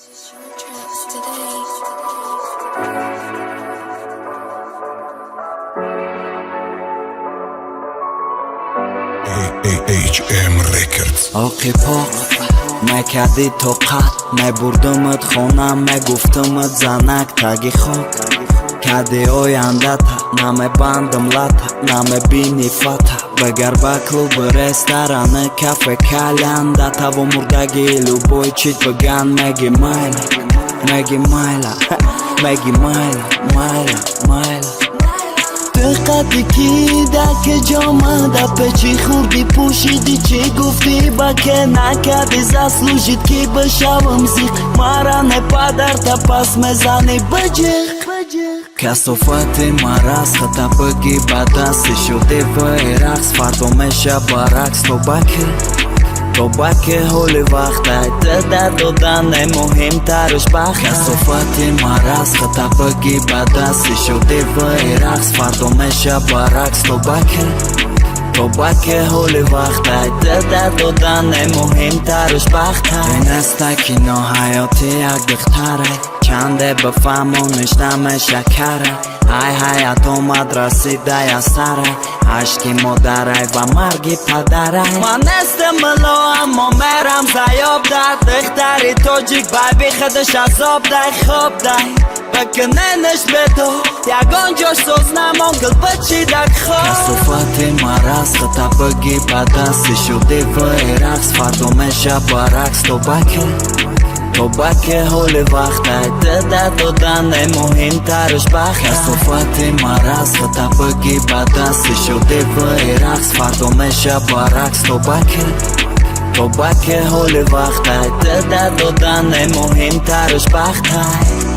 HM Records. آقی پاق مکردی تو قد مبردمت خونم مگفتمت زنک تگی خاک کردی آینده تا نمبندم لطه نمبینی فتح بگر به کلوب رستوران کافه کلنده تا و مردگی لوبوی چیت بگن مگی مایلا مگی مایلا مگی مایلا مایلا مایلا دقتی کیده که جامده به چی خوردی پوشیدی چی گفتی با که نکردی زسلوشید کی بشوم زیق مرانه پدر تا پس مزنی بجیق کسافتی مرز خطا بگی بدستی شده و رقص فردا میشه برعکس تو بکه حول وقته در دادن مهم ترش بخت کسافتی مرز خطا بگی بدستی شده و رقص فردا میشه برعکس تو بکه حول وقته در دادن مهم ترش بخته این استکی ناحیاتی یک دختره چنده بفهمونش دم شکره های حیات اومد رسیده یا سره عشقی مادره و مرگی پدره من استم ملو اما مرم زیاب ده دختری توجیک بایبی خودش عذاب ده خواب ده بکننش به تو یگان جاش سوز نمانگل بچی دک خواب کسافتی مرز خطا بگی بدستی شده و رقص فردا میشه برعکس تو بکه حول وقته در دادن مهم ترش بخت کسافتی مرز خطا بگی بدستی شده و رقص فردا میشه برعکس تو بکه حول وقته در دادن مهم ترش بخته